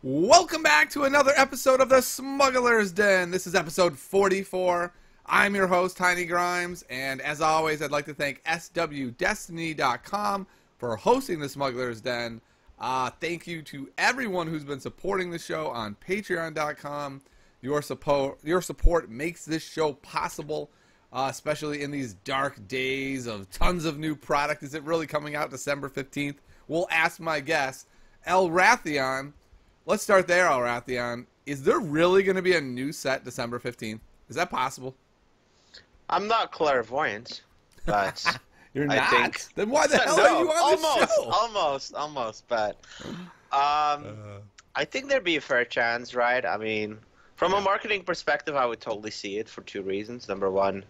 Welcome back to another episode of the Smugglers Den. This is episode 44. I'm your host, Tiny Grimes, and as always, I'd like to thank swdestiny.com for hosting the Smugglers Den. Thank you to everyone who's been supporting the show on patreon.com. Your support makes this show possible, especially in these dark days of tons of new product. Is it really coming out December 15th? We'll ask my guest, Elrathion. Let's start there, Elrathion. Is there really going to be a new set December 15th? Is that possible? I'm not clairvoyant, but You're not? I think... Then why the hell are you on the show? Almost, but I think there'd be a fair chance, right? I mean, from a marketing perspective, I would totally see it for two reasons. Number one,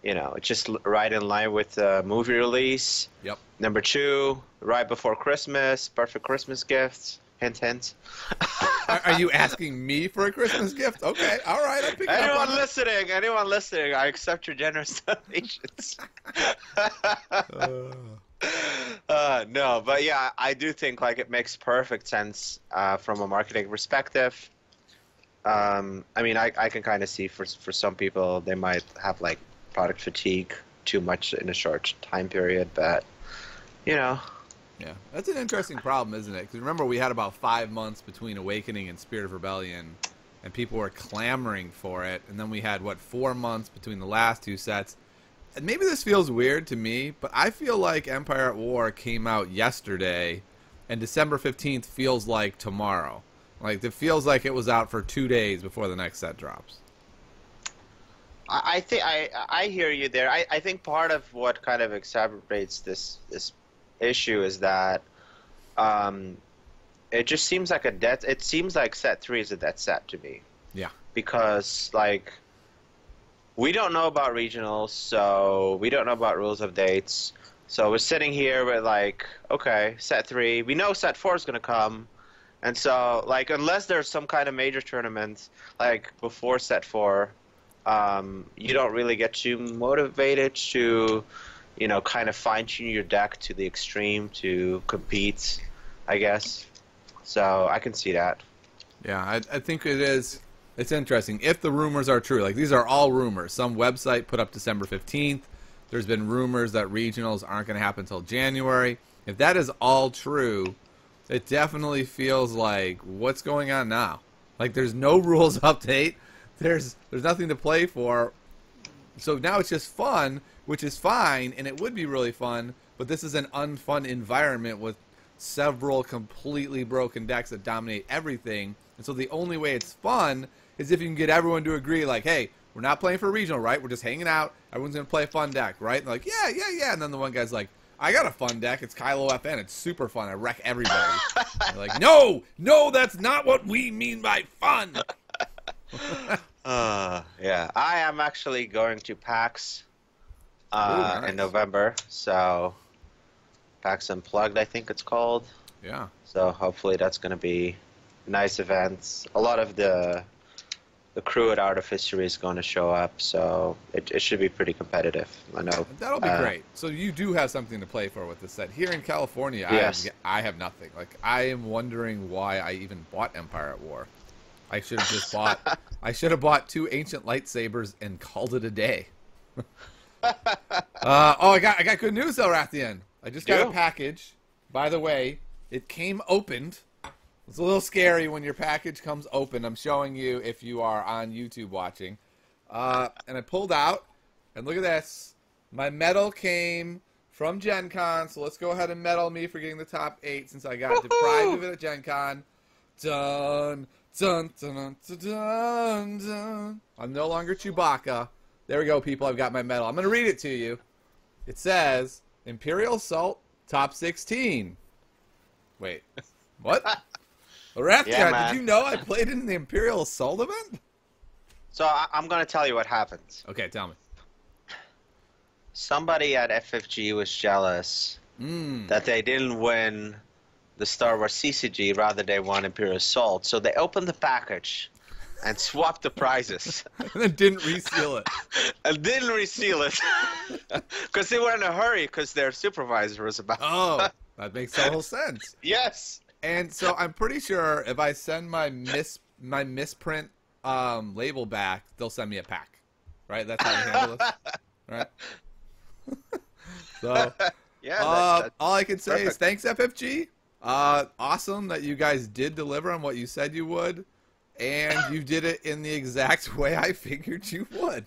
you know, it's just right in line with the movie release. Yep. Number two, right before Christmas, perfect Christmas gifts. Hint, hint. Are you asking me for a Christmas gift? Okay, all right. I'll pick it up on Anyone listening, I accept your generous donations. No, but yeah, I do think like it makes perfect sense from a marketing perspective. I mean, I can kind of see for some people they might have like product fatigue too much in a short time period, but you know. Yeah, that's an interesting problem, isn't it? Because remember, we had about 5 months between Awakening and Spirit of Rebellion, and people were clamoring for it. And then we had, 4 months between the last two sets. And maybe this feels weird to me, but I feel like Empire at War came out yesterday, and December 15th feels like tomorrow. Like, it feels like it was out for 2 days before the next set drops. I think I hear you there. I think part of what kind of exacerbates this issue is that it just seems like it seems like set 3 is a dead set to me. Yeah. Because like we don't know about regionals, so we don't know about rules updates. So we're sitting here with like, okay, set 3, we know set 4 is gonna come, and so like unless there's some kind of major tournament like before set 4, you don't really get too motivated to, you know, kind of fine-tune your deck to the extreme to compete, I guess. So I can see that. Yeah, I think it's interesting. If the rumors are true, like these are all rumors. Some website put up December 15th. There's been rumors that regionals aren't going to happen until January. If that is all true, it definitely feels like, what's going on now? Like there's no rules update. There's nothing to play for. So now it's just fun, which is fine, and it would be really fun, but this is an unfun environment with several completely broken decks that dominate everything. And so the only way it's fun is if you can get everyone to agree, like, hey, we're not playing for a regional, right? We're just hanging out. Everyone's going to play a fun deck, right? And they're like, yeah. And then the one guy's like, I got a fun deck. It's Kylo FN. It's super fun. I wreck everybody. They're like, no, that's not what we mean by fun. Yeah, I am actually going to PAX Nice. in November, so PAX Unplugged, I think it's called. Yeah. So hopefully that's going to be a nice event. A lot of the crew at Art of History is going to show up, so it should be pretty competitive. I know. That'll be great. So you do have something to play for with this set. Here in California, yes. I have nothing. Like, I am wondering why I even bought Empire at War. I should have just bought. I should have bought 2 ancient lightsabers and called it a day. I got good news, Elrathion. I just got a package. By the way, it came opened. It's a little scary when your package comes open. I'm showing you if you are on YouTube watching. And I pulled out, and look at this. My medal came from Gen Con, so let's go ahead and medal me for getting the top 8 since I got deprived of it at Gen Con. Dun. Dun, dun, dun, dun, dun. I'm no longer Chewbacca. There we go, people. I've got my medal. I'm going to read it to you. It says, Imperial Assault, top 16. Wait. What? Elrathion, yeah, did you know I played in the Imperial Assault event? So I'm going to tell you what happened. Okay, tell me. Somebody at FFG was jealous that they didn't win the Star Wars CCG, rather they won Imperial Assault. So they opened the package and swapped the prizes. And then didn't reseal it. And didn't reseal it. Because they were in a hurry because their supervisor was about. Oh, that makes total sense. Yes. And so I'm pretty sure if I send my misprint label back, they'll send me a pack. Right? That's how we handle this. Right? So, Yeah, all I can say is perfect. thanks, FFG. Awesome that you guys did deliver on what you said you would, and you did it in the exact way I figured you would.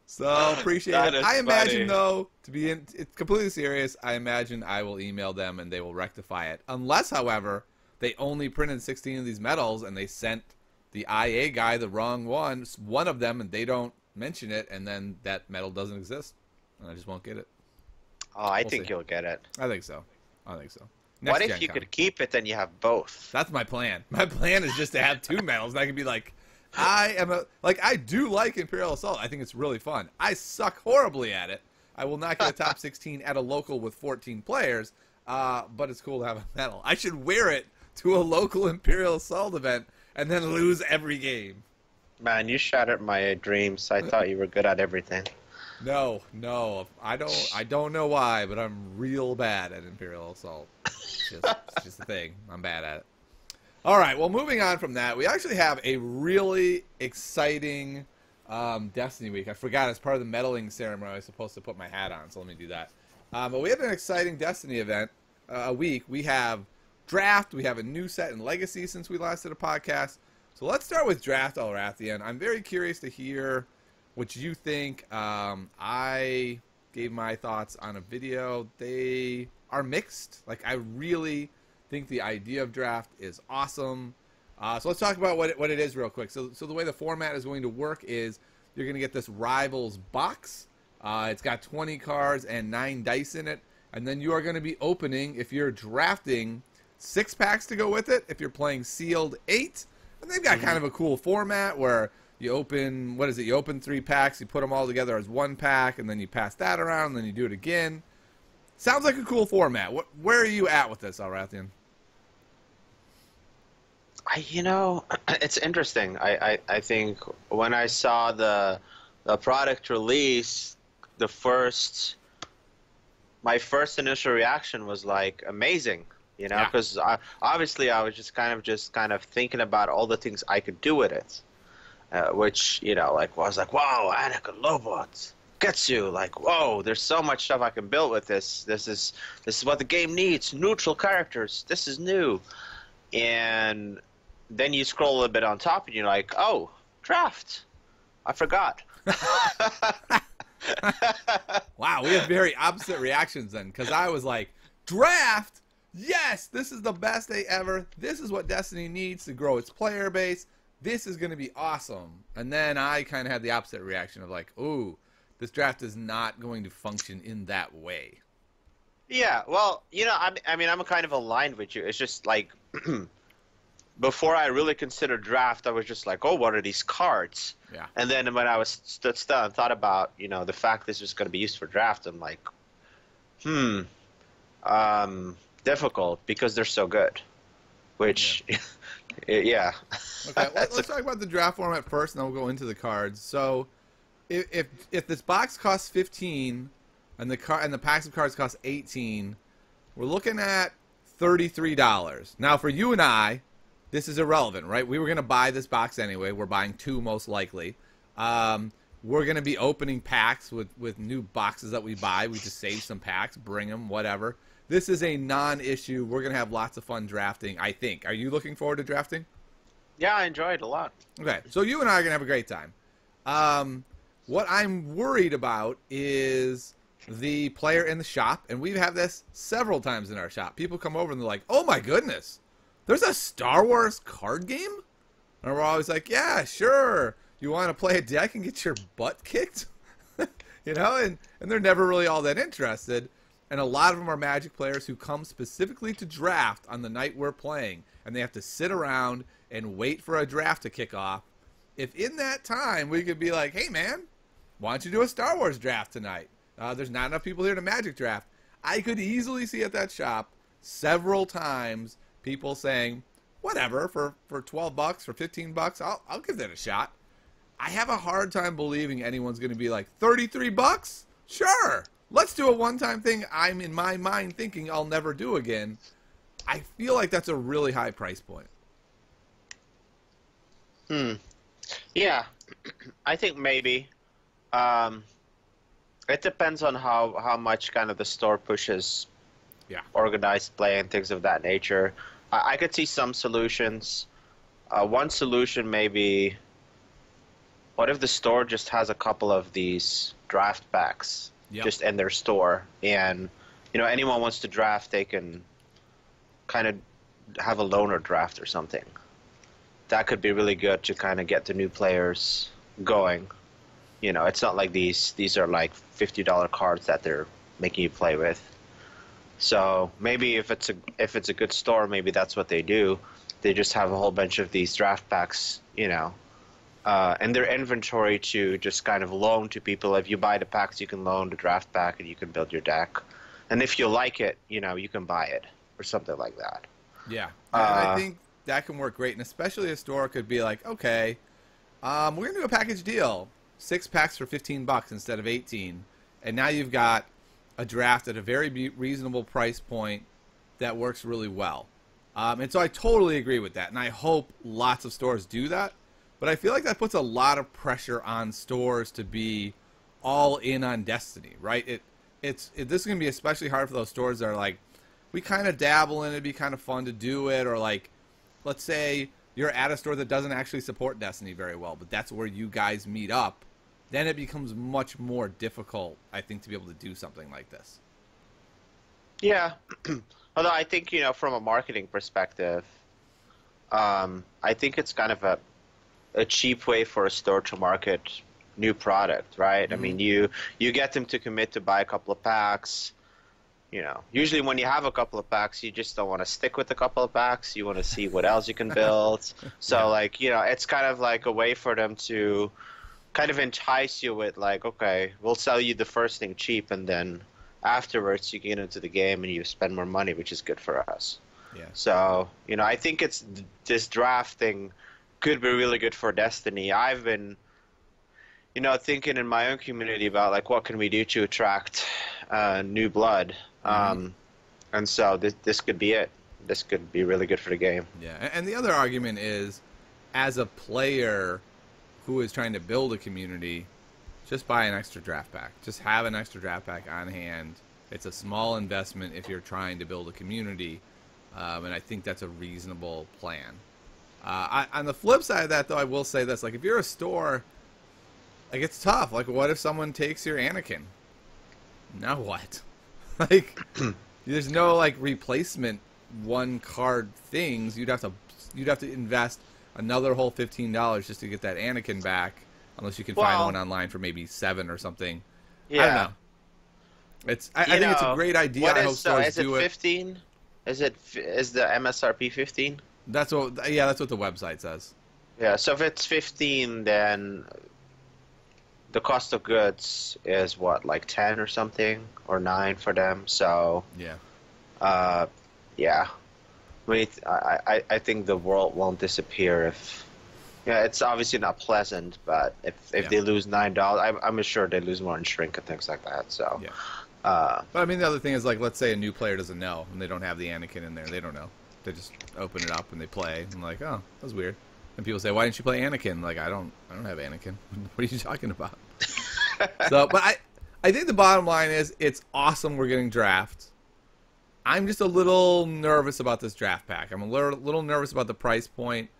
So appreciate That it. is I imagine funny. though, it's completely serious. I imagine I will email them and they will rectify it. Unless, however, they only printed 16 of these medals and they sent the IA guy the wrong one of them, and they don't mention it, and then that medal doesn't exist, and I just won't get it. Oh, I We'll think see. you'll get it. I think so. I think so. What Next if Gen you Con. could keep it, then you have both? That's my plan. My plan is just to have two medals, and I can be like, I do like Imperial Assault. I think it's really fun. I suck horribly at it. I will not get a top 16 at a local with 14 players, but it's cool to have a medal. I should wear it to a local Imperial Assault event and then lose every game. Man, you shattered my dreams. I thought you were good at everything. No, I don't know why, but I'm real bad at Imperial Assault. It's just a thing. I'm bad at it. All right, well, moving on from that, we actually have a really exciting Destiny week. I forgot, as part of the medaling ceremony, I was supposed to put my hat on, so let me do that. But we have an exciting Destiny event, a week. We have Draft. We have a new set in Legacy since we last did a podcast. So let's start with Draft, Elrathion. I'm very curious to hear what you think. I gave my thoughts on a video. They are mixed. Like, I really think the idea of Draft is awesome. So let's talk about what it is real quick. So the way the format is going to work is you're going to get this Rivals box. It's got 20 cards and 9 dice in it. And then you are going to be opening, if you're drafting, 6 packs to go with it. If you're playing sealed, 8. And they've got kind of a cool format where you open, what is it? You open 3 packs, you put them all together as 1 pack, and then you pass that around, and then you do it again. Sounds like a cool format. Where are you at with this, Elrathion? It's interesting. I think when I saw the product release, my first initial reaction was like amazing, Yeah. because obviously I was just kind of thinking about all the things I could do with it, which I was like, wow, Anakin Lobots. Ketsu, like, whoa, there's so much stuff I can build with this. This is what the game needs. Neutral characters. This is new. And then you scroll a little bit on top and you're like, oh, Draft. I forgot. Wow, we have very opposite reactions then, because I was like, Draft? Yes, this is the best day ever. This is what Destiny needs to grow its player base. This is going to be awesome. And then I kind of had the opposite reaction of like, ooh, this Draft is not going to function in that way. Yeah, well, I'm kind of aligned with you. It's just like, before I really considered Draft, I was just like, oh, what are these cards? Yeah. And then when I stood still and thought about, the fact this was going to be used for Draft, I'm like, difficult, because they're so good. Which, yeah. Okay, let's talk about the Draft format first, and then we'll go into the cards. So, if this box costs 15, and the packs of cards cost 18, we're looking at $33. Now, for you and I, this is irrelevant, right? We were going to buy this box anyway. We're buying 2 most likely. We're going to be opening packs with new boxes that we buy. We just save some packs, bring them, whatever. This is a non-issue. We're going to have lots of fun drafting, I think. Are you looking forward to drafting? Yeah, I enjoy it a lot. Okay, so you and I are going to have a great time. What I'm worried about is the player in the shop, and we've had this several times in our shop. People come over and they're like, oh my goodness, there's a Star Wars card game? And we're always like, yeah, sure. You want to play a deck and get your butt kicked? And they're never really all that interested. And a lot of them are Magic players who come specifically to draft on the night we're playing, and they have to sit around and wait for a draft to kick off. If in that time we could be like, hey man, why don't you do a Star Wars draft tonight? There's not enough people here to Magic draft. I could easily see at that shop several times people saying, whatever, for $12, for $15, I'll give that a shot. I have a hard time believing anyone's going to be like, $33? Sure. Let's do a one-time thing I'm in my mind thinking I'll never do again. I feel like that's a really high price point. Yeah, I think maybe. It depends on how much kind of the store pushes organized play and things of that nature. I could see some solutions. One solution may be, what if the store just has a couple of these draft packs just in their store, and anyone wants to draft, they can kind of have a loaner draft or something. That could be really good to kind of get the new players going. It's not like these are like $50 cards that they're making you play with. So maybe if it's a good store, maybe that's what they do. They just have a whole bunch of these draft packs, in their inventory to just kind of loan to people. If you buy the packs, you can loan the draft pack and you can build your deck. And if you like it, you can buy it or something like that. Yeah, and I think that can work great, and especially a store could be like, okay, we're gonna do a package deal, 6 packs for $15 instead of 18, and now you've got a draft at a very reasonable price point that works really well. And so I totally agree with that, and I hope lots of stores do that. But I feel like that puts a lot of pressure on stores to be all in on Destiny, right? This is gonna be especially hard for those stores that are like, we kind of dabble in it, it'd be kind of fun to do it, or like, let's say you're at a store that doesn't actually support Destiny very well, but that's where you guys meet up. Then it becomes much more difficult, I think, to be able to do something like this. Yeah. Although I think, from a marketing perspective, I think it's kind of a cheap way for a store to market new product, right? I mean, you get them to commit to buy a couple of packs. Usually when you have a couple of packs, you just don't want to stick with a couple of packs. You want to see what else you can build. So, it's kind of like a way for them to kind of entice you with, like, okay, we'll sell you the first thing cheap, and then afterwards you get into the game and you spend more money, which is good for us. Yeah. So, I think this draft thing could be really good for Destiny. I've been, thinking in my own community about, like, what can we do to attract new blood. And so this could be it. This could be really good for the game. Yeah, and the other argument is, as a player who is trying to build a community, just buy an extra draft pack. Just have an extra draft pack on hand. It's a small investment if you're trying to build a community, and I think that's a reasonable plan. On the flip side of that, though, I will say this. Like, if you're a store, like, it's tough. Like, what if someone takes your Anakin? Now what? Like, there's no, like, replacement one card things. You'd have to invest another whole $15 just to get that Anakin back, unless you can find one online for maybe $7 or something. Yeah. I don't know. I think it's a great idea. I hope stores do it. 15? Is the MSRP 15? That's what the website says. Yeah, so if it's 15, then the cost of goods is what, like 10 or something, or 9 for them. So yeah, yeah. I think the world won't disappear if. Yeah, it's obviously not pleasant, but if they lose $9, I'm sure they lose more in shrink and things like that. So. Yeah. But I mean, the other thing is, like, let's say a new player doesn't know and they don't have the Anakin in there. They don't know. They just open it up and they play and like, oh, that was weird. And people say, why didn't you play Anakin? Like, I don't have Anakin. What are you talking about? So, but I think the bottom line is, it's awesome we're getting drafts. I'm just a little nervous about this draft pack. I'm a little nervous about the price point.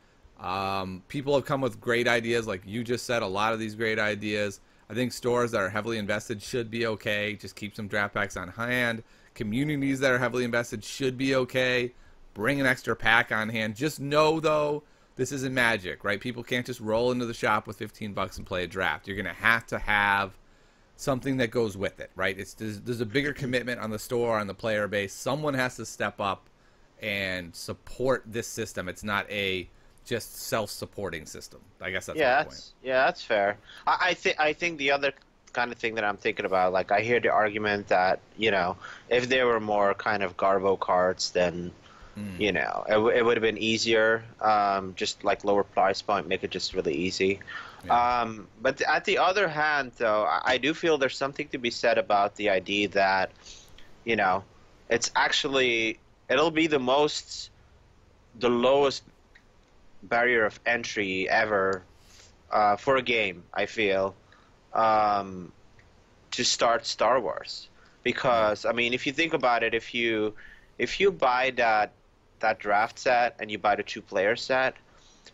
People have come with great ideas, like you just said, a lot of these great ideas. I think stores that are heavily invested should be okay. Just keep some draft packs on hand. Communities that are heavily invested should be okay. Bring an extra pack on hand. Just know, though, this isn't magic, right? People can't just roll into the shop with $15 and play a draft. You're going to have something that goes with it, right? There's a bigger commitment on the store, on the player base. Someone has to step up and support this system. It's not a just self-supporting system. I guess that's my point. Yeah, that's fair. I think the other kind of thing that I'm thinking about, like, I hear the argument that, if there were more kind of Garbo cards, then it would have been easier. Just like lower price point, make it just really easy. Yeah. But at the other hand, though, I do feel there's something to be said about the idea that, it's actually it'll be the lowest barrier of entry ever for a game, I feel, to start Star Wars. Because I mean, if you think about it, if you buy that draft set and you buy the 2-player set,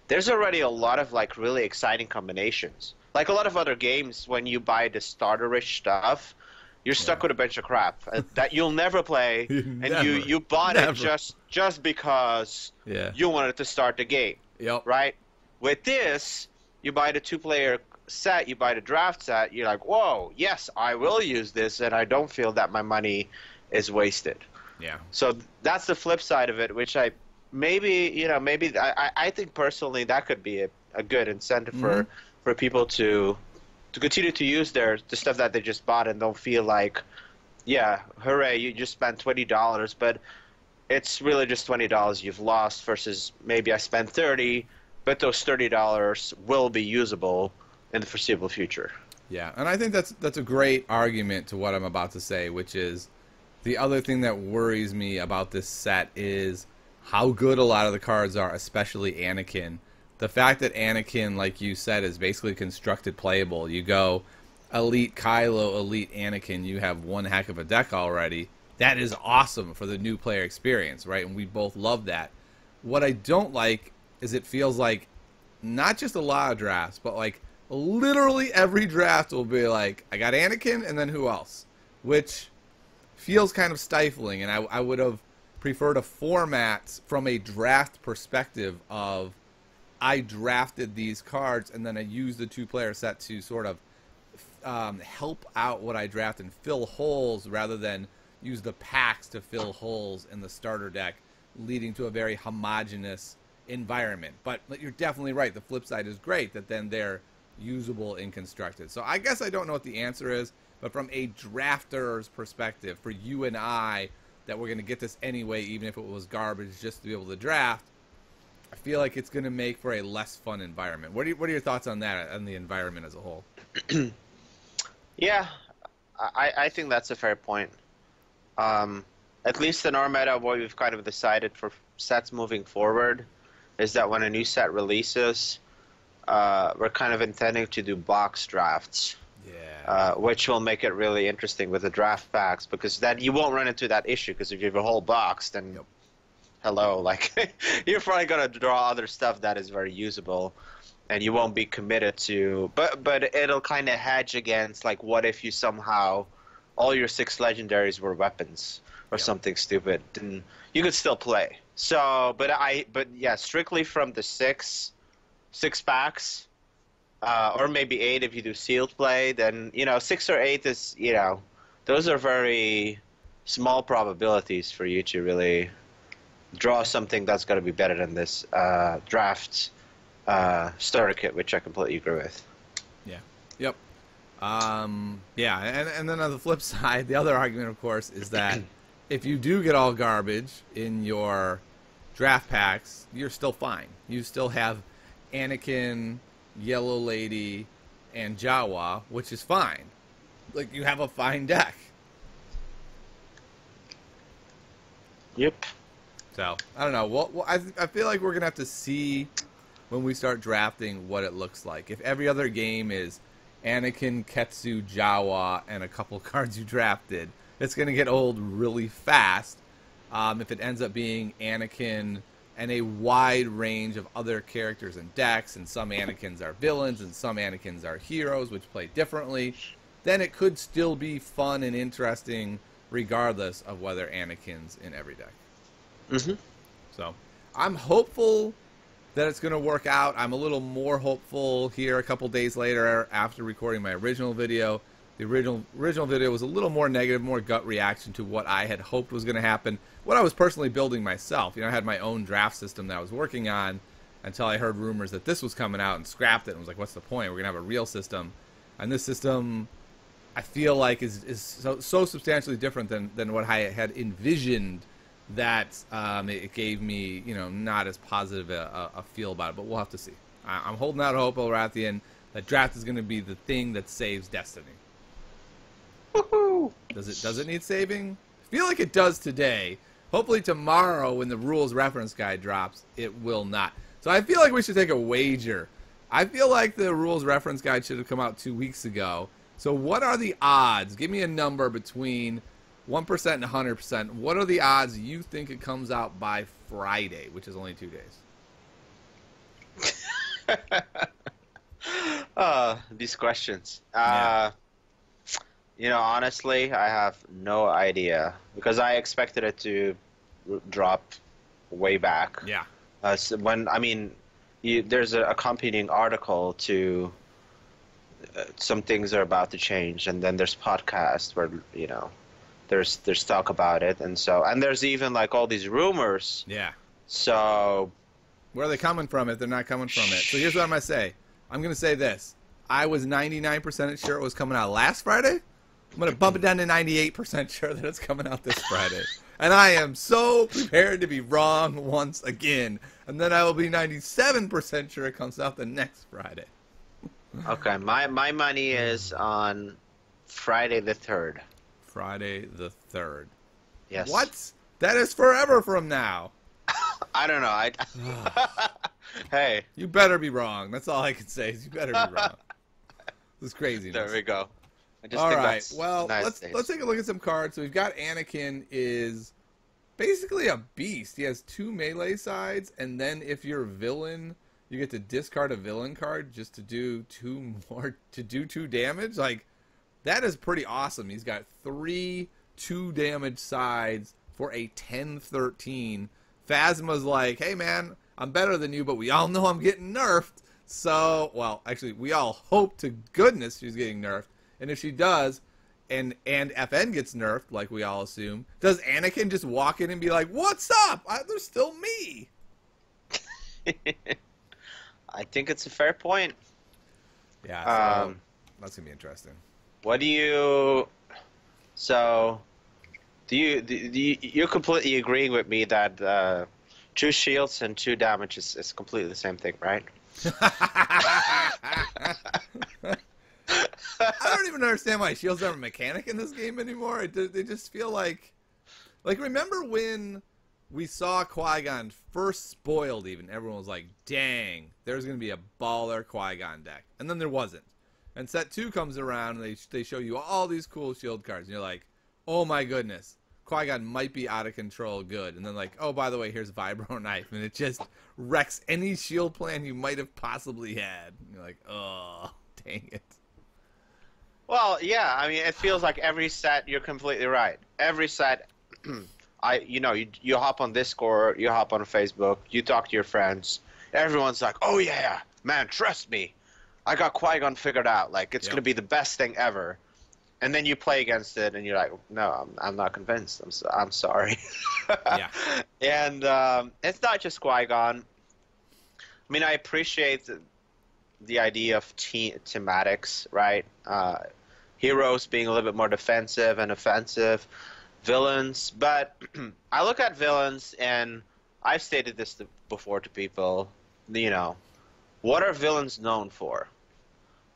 there's already a lot of like really exciting combinations. Like a lot of other games, when you buy the starter-ish stuff, you're stuck with a bunch of crap that you'll never play, and you bought it just because you wanted to start the game. Yep. Right? With this, you buy the 2-player set, you buy the draft set, you're like, whoa, yes, I will use this, and I don't feel that my money is wasted. Yeah. So that's the flip side of it, which I think personally that could be a good incentive for people to continue to use the stuff that they just bought and don't feel like, yeah, hooray, you just spent $20, but it's really just $20 you've lost versus maybe I spent $30, but those $30 will be usable in the foreseeable future. Yeah, and I think that's a great argument to what I'm about to say, which is the other thing that worries me about this set is how good a lot of the cards are, especially Anakin. The fact that Anakin, like you said, is basically constructed playable. You go Elite Kylo, Elite Anakin, you have one heck of a deck already. That is awesome for the new player experience, right? And we both love that. What I don't like is it feels like not just a lot of drafts, but like literally every draft will be like, I got Anakin, and then who else? Which feels kind of stifling, and I would have preferred a format from a draft perspective of I drafted these cards, and then I used the 2-player set to sort of help out what I draft and fill holes rather than use the packs to fill holes in the starter deck, leading to a very homogenous environment. But you're definitely right. The flip side is great that then they're usable in constructed. So I guess I don't know what the answer is, but from a drafter's perspective, for you and I, that we're going to get this anyway, even if it was garbage, just to be able to draft, I feel like it's going to make for a less fun environment. What are your thoughts on that, on the environment as a whole? Yeah, I think that's a fair point. At least in our meta, what we've kind of decided for sets moving forward is that when a new set releases, we're kind of intending to do box drafts. Yeah. Which will make it really interesting with the draft packs, because then you won't run into that issue, because if you have a whole box, then hello, like you're probably going to draw other stuff that is very usable, and you won't be committed to, but it'll kind of hedge against, like, what if you somehow all your 6 legendaries were weapons or something stupid, then you could still play. So, but yeah, strictly from the 6 packs, or maybe 8 if you do sealed play, then 6 or 8 is, those are very small probabilities for you to really draw something that's going to be better than this draft starter kit, which I completely agree with. Yeah. Yep. Yeah, and then on the flip side, the other argument, of course, is that if you do get all garbage in your draft packs, you're still fine. You still have Anakin, Yellow Lady, and Jawa, which is fine. Like, you have a fine deck. Yep. So, I don't know. Well, I feel like we're going to have to see when we start drafting what it looks like. If every other game is Anakin, Ketsu, Jawa, and a couple cards you drafted, it's going to get old really fast. If it ends up being Anakin and a wide range of other characters and decks, and some Anakins are villains and some Anakins are heroes, which play differently, then it could still be fun and interesting regardless of whether Anakin's in every deck. Mm-hmm. So I'm hopeful that it's going to work out. I'm a little more hopeful here a couple days later after recording my original video. The original video was a little more negative, more gut reaction to what I had hoped was going to happen, what I was personally building myself. I had my own draft system that I was working on until I heard rumors that this was coming out and scrapped it and was like, what's the point? We're going to have a real system. And this system, I feel like, is so substantially different than what I had envisioned that it gave me, not as positive a feel about it. But we'll have to see. I'm holding out hope, Elrathion, that draft is going to be the thing that saves Destiny. Woohoo! Does it need saving? I feel like it does today, hopefully tomorrow when the rules reference guide drops, it will not. So I feel like we should take a wager. I feel like the rules reference guide should have come out 2 weeks ago. So what are the odds? Give me a number between 1% and 100%. What are the odds you think it comes out by Friday, which is only 2 days? These questions. Yeah. Honestly, I have no idea because I expected it to drop way back. Yeah. So there's an accompanying article to some things are about to change, and then there's podcasts where there's talk about it, and there's even like all these rumors. Yeah. So where are they coming from if they're not coming from it? So here's what I'm gonna say. I'm gonna say this. I was 99% sure it was coming out last Friday. I'm going to bump it down to 98% sure that it's coming out this Friday. And I am so prepared to be wrong once again. And then I will be 97% sure it comes out the next Friday. Okay, my money is on Friday the 3rd. Friday the 3rd. Yes. What? That is forever from now. I don't know. Hey. You better be wrong. That's all I can say is you better be wrong. This is craziness. There we go. All right. Well, nice let's take a look at some cards. So we've got Anakin is basically a beast. He has 2 melee sides, and then if you're a villain, you get to discard a villain card just to do 2 damage. Like, that is pretty awesome. He's got 3 2 damage sides for a 10-13. Phasma's like, hey man, I'm better than you, but we all know I'm getting nerfed. So, well, actually, we all hope to goodness she's getting nerfed. And if she does, and FN gets nerfed, like we all assume, does Anakin just walk in and be like, what's up? There's still me. I think it's a fair point. Yeah, so that's going to be interesting. What do you... So, you're completely agreeing with me that 2 shields and 2 damage is completely the same thing, right? I don't even understand why shields aren't a mechanic in this game anymore. They just feel like remember when we saw Qui-Gon first spoiled even, everyone was like, dang, there's going to be a baller Qui-Gon deck. And then there wasn't. And set 2 comes around and they show you all these cool shield cards. And you're like, oh my goodness, Qui-Gon might be out of control good. And then like, oh, by the way, here's Vibro Knife. And it just wrecks any shield plan you might have possibly had. And you're like, oh, dang it. Well, yeah, I mean, it feels like every set, you're completely right. Every set, you hop on Discord, you hop on Facebook, you talk to your friends. Everyone's like, oh yeah, man, trust me. I got Qui-Gon figured out. Like, it's going to be the best thing ever. And then you play against it, and you're like, no, I'm not convinced. I'm sorry. Yeah. And it's not just Qui-Gon. I mean, I appreciate the idea of thematics, right? Heroes being a little bit more defensive and offensive, villains. But I look at villains, and I've stated this before to people, what are villains known for?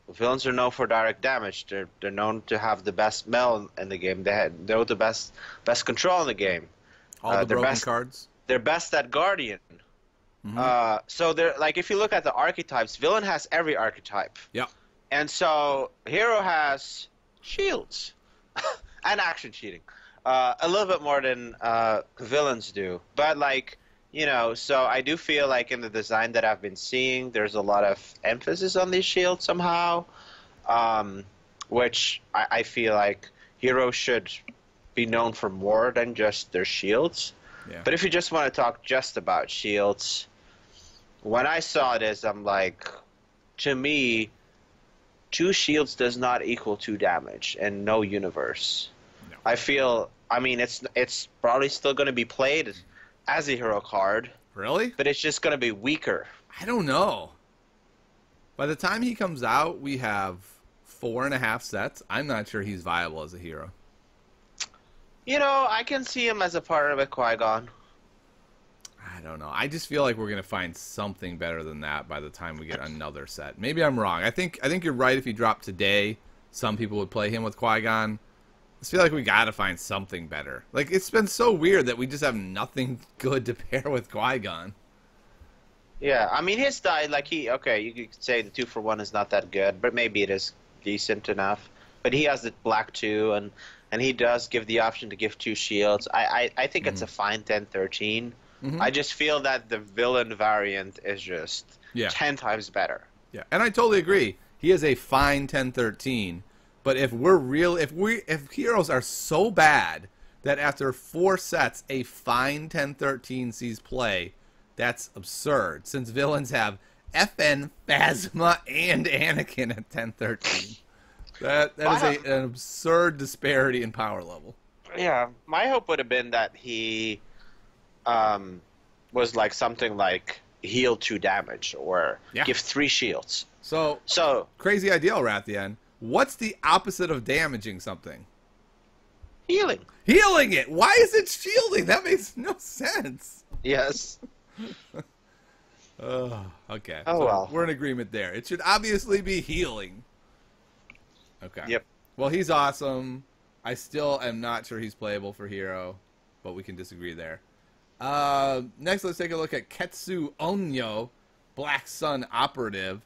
Villains are known for direct damage. They're known to have the best mel in the game. They're the best control in the game. All the broken cards? They're best at Guardian. Mm-hmm. So they're like, if you look at the archetypes, villain has every archetype. Yeah. And so hero has shields and action cheating, a little bit more than villains do. But like, so I do feel like in the design that I've been seeing, there's a lot of emphasis on these shields somehow, which I feel like heroes should be known for more than just their shields. Yeah. But if you just want to talk just about shields, when I saw this, I'm like, to me, 2 shields does not equal 2 damage in no universe. No. I feel, it's probably still going to be played as a hero card. Really? But it's just going to be weaker. I don't know. By the time he comes out, we have 4.5 sets. I'm not sure he's viable as a hero. I can see him as a partner with Qui-Gon. I don't know. I just feel like we're going to find something better than that by the time we get another set. Maybe I'm wrong. I think you're right. If he dropped today, some people would play him with Qui-Gon. just feel like we gotta find something better. Like, it's been so weird that we just have nothing good to pair with Qui-Gon. Yeah, I mean, his die, like, okay, you could say the 2-for-1 is not that good, but maybe it is decent enough. But he has the black 2, and he does give the option to give 2 shields. I think it's a fine 10-13. I just feel that the villain variant is just 10 times better. Yeah, and I totally agree. He is a fine 10-13. But if heroes are so bad that after 4 sets a fine 10-13 sees play, that's absurd. Since villains have FN, Phasma, and Anakin at 10-13. That is an absurd disparity in power level. Yeah, my hope would have been that he was like something like heal 2 damage or give 3 shields. So crazy idea, Elrathion. What's the opposite of damaging something? Healing. Healing it. Why is it shielding? That makes no sense. Yes. Okay. Oh, well. We're in agreement there. It should obviously be healing. Okay. Yep. Well, he's awesome. I still am not sure he's playable for hero, but we can disagree there. Next, let's take a look at Ketsu Onyo, Black Sun Operative.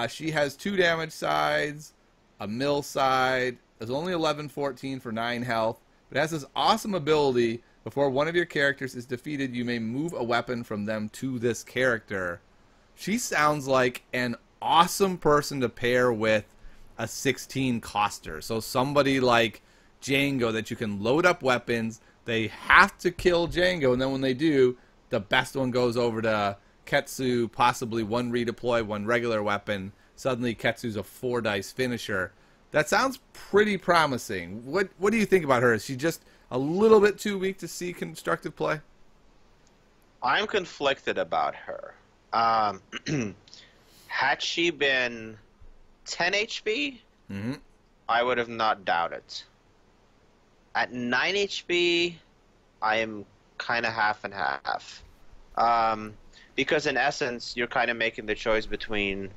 She has 2 damage sides, a mill side. There's only 11-14 for 9 health. But it has this awesome ability. Before one of your characters is defeated, you may move a weapon from them to this character. She sounds like an awesome person to pair with a 16 coster. So somebody like Django that you can load up weapons. They have to kill Django, and then when they do, the best one goes over to Ketsu, possibly 1 redeploy, 1 regular weapon. Suddenly Ketsu's a 4 dice finisher. That sounds pretty promising. What do you think about her? Is she just a little bit too weak to see constructive play? I'm conflicted about her. Had she been 10 HP, I would have not doubted. At 9 HP, I am kind of half and half. Because in essence, you're kind of making the choice between,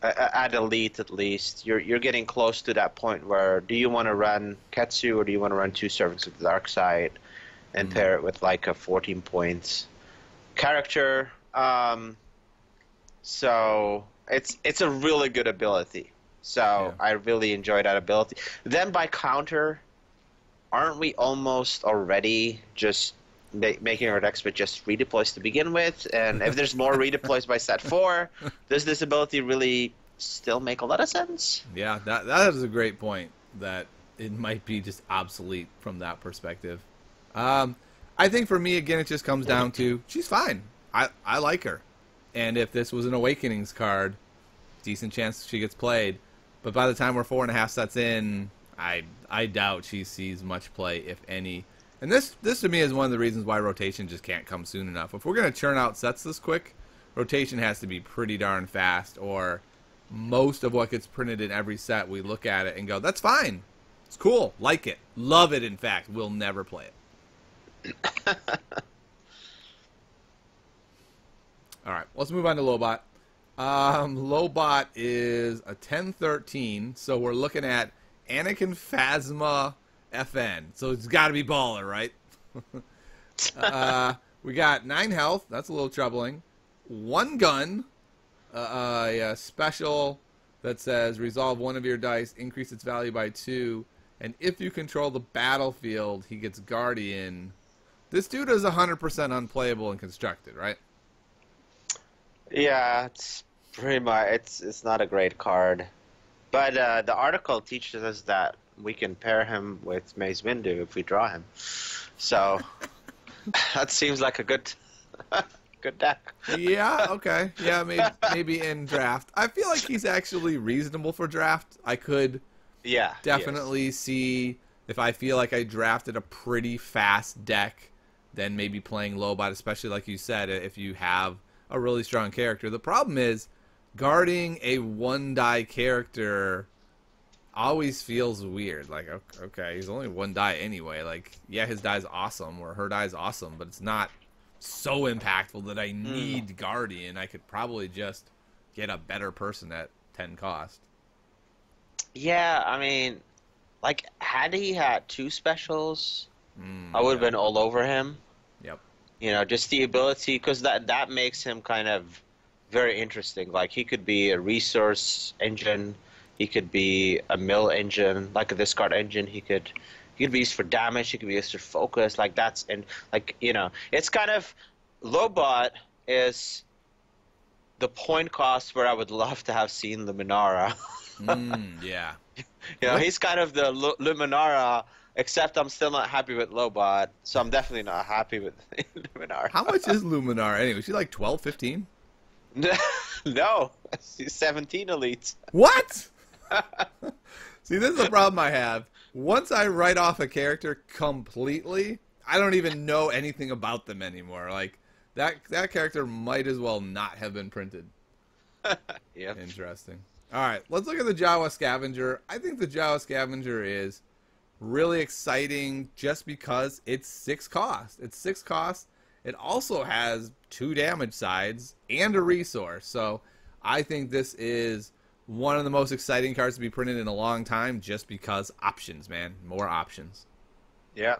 at Elite at least, you're getting close to that point where do you want to run Ketsu or do you want to run 2 Servants of the Dark Side and pair it with like a 14 points character. So it's a really good ability. So I really enjoy that ability. Then by counter, aren't we almost already just making our decks with just redeploys to begin with? And if there's more redeploys by set 4, does this ability really still make a lot of sense? Yeah, that is a great point, that it might be just obsolete from that perspective. I think for me, again, it just comes down to she's fine. I like her. And if this was an Awakenings card, decent chance she gets played. But by the time we're 4.5 sets in, I doubt she sees much play, if any. And this to me is one of the reasons why rotation just can't come soon enough. If we're going to churn out sets this quick, rotation has to be pretty darn fast, or most of what gets printed in every set, we look at it and go, that's fine. It's cool. Like it. Love it, in fact. We'll never play it. All right, let's move on to Lobot. Lobot is a 10-13, so we're looking at Anakin, Phasma, FN. So it's got to be baller, right? We got 9 health. That's a little troubling. 1 gun. A special that says resolve 1 of your dice, increase its value by 2, and if you control the battlefield, he gets Guardian. This dude is 100% unplayable and constructed, right? Yeah, it's pretty much. It's not a great card. But the article teaches us that we can pair him with Mace Windu if we draw him. So that seems like a good deck. Yeah, okay. Yeah, maybe in draft. I feel like he's actually reasonable for draft. I could definitely see if I feel like I drafted a pretty fast deck, then maybe playing Lobot, especially like you said, if you have a really strong character. The problem is guarding a 1-die character always feels weird. Like, okay, he's only 1 die anyway. Like, yeah, his die's awesome, or her die's awesome, but it's not so impactful that I need Guardian. I could probably just get a better person at 10 cost. Yeah, I mean, Like, had he had two specials, I would have Yep. been all over him. Yep. You know, just the ability, because that makes him kind of very interesting. Like, he could be a resource engine, he could be a mill engine, like a discard engine. He could be used for damage. He could be used for focus. Like that's and like it's kind of Lobot is the point cost where I would love to have seen Luminara. Yeah. You know, What? he's kind of the Luminara, except I'm still not happy with Lobot, so I'm definitely not happy with Luminara. How much is Luminar anyway? Is she like 12, 15? No, he's 17 elites. What? See, this is the problem I have. Once I write off a character completely, I don't even know anything about them anymore. Like that character might as well not have been printed. Yep. Interesting. All right, let's look at the Jawa Scavenger. I think the Jawa Scavenger is really exciting just because it's 6 cost. It's 6 cost. It also has 2 damage sides and a resource. So I think this is one of the most exciting cards to be printed in a long time just because options, man. More options. Yeah.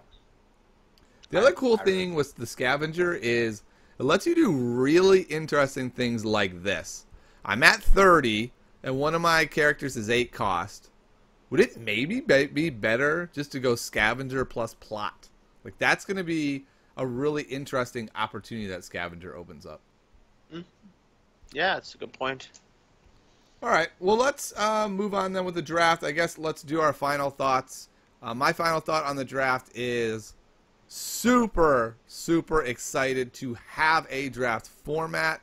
The other cool thing with the Scavenger is it lets you do really interesting things like this. I'm at 30, and one of my characters is 8 cost. Would it maybe be better just to go Scavenger plus Plot? Like, that's going to be a really interesting opportunity that Scavenger opens up. Yeah, that's a good point. All right, well, let's move on then with the draft. I guess let's do our final thoughts. My final thought on the draft is super, super excited to have a draft format.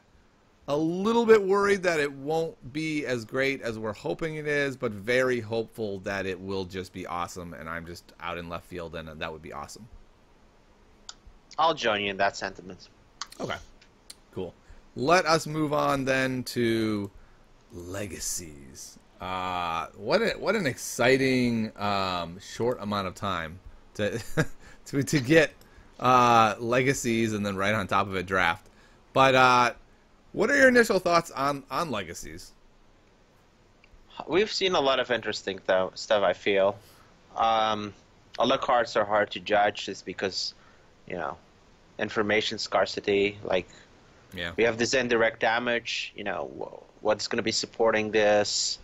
A little bit worried that it won't be as great as we're hoping it is, but very hopeful that it will just be awesome, and I'm just out in left field, and that would be awesome. I'll join you in that sentiment. Okay, cool. Let us move on then to legacies. What an exciting short amount of time to to get legacies and then right on top of it draft. But what are your initial thoughts on legacies? We've seen a lot of interesting stuff, I feel. Other cards are hard to judge just because, information scarcity. Like, Yeah. we have this indirect damage, what's going to be supporting this?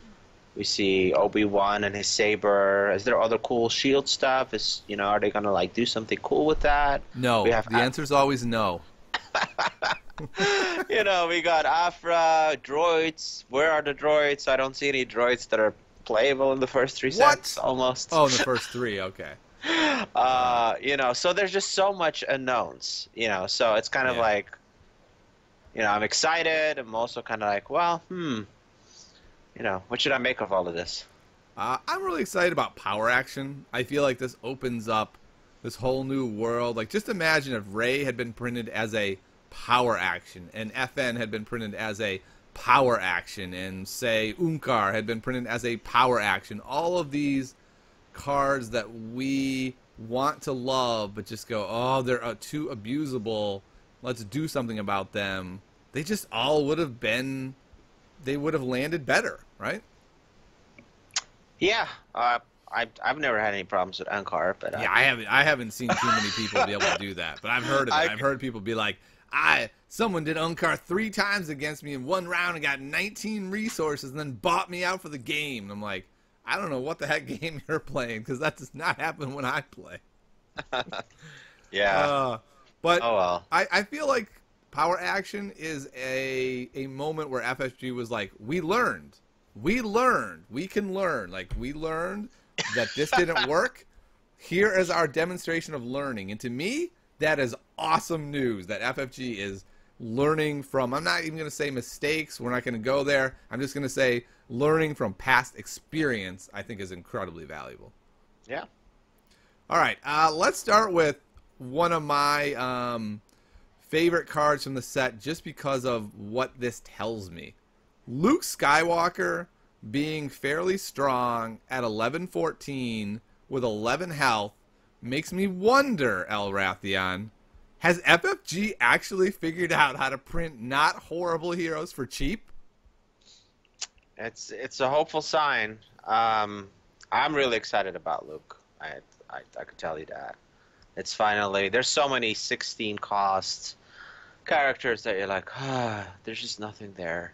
We see ObiWan and his saber. Is there other cool shield stuff? Are they going to, like, do something cool with that? No. We have The answer is always no. We got Afra, droids. Where are the droids? I don't see any droids that are playable in the first 3 sets, almost. Oh, in the first 3, okay. So there's just so much unknowns, so it's kind of Yeah. like, I'm excited. I'm also kind of like, well, what should I make of all of this? I'm really excited about power action. I feel like this opens up this whole new world. Like, just imagine if Rey had been printed as a power action, and FN had been printed as a power action, and, say, Unkar had been printed as a power action. All of these cards that we want to love, but just go, oh, they're too abusable. Let's do something about them. They just all would have been... They would have landed better, right? Yeah, I've never had any problems with Ankar, but Yeah, I haven't seen too many people be able to do that, but I've heard of it. I've heard people be like, someone did Unkar 3 times against me in 1 round and got 19 resources and then bought me out for the game. And I'm like, I don't know what the heck game you're playing, because that does not happen when I play. yeah. But Oh well. I feel like power action is a moment where FSG was like, we learned, we can learn. Like, we learned that this didn't work. Here is our demonstration of learning. And to me, that is awesome news that FFG is learning from, I'm not even going to say mistakes. We're not going to go there. I'm just going to say learning from past experience, I think, is incredibly valuable. Yeah. All right. Let's start with one of my favorite cards from the set just because of what this tells me. Luke Skywalker being fairly strong at 11-14 with 11 health makes me wonder, Elrathion, has FFG actually figured out how to print not horrible heroes for cheap? It's a hopeful sign. I'm really excited about Luke. I could tell you that. It's finally there's so many 16 cost characters that you're like, there's just nothing there.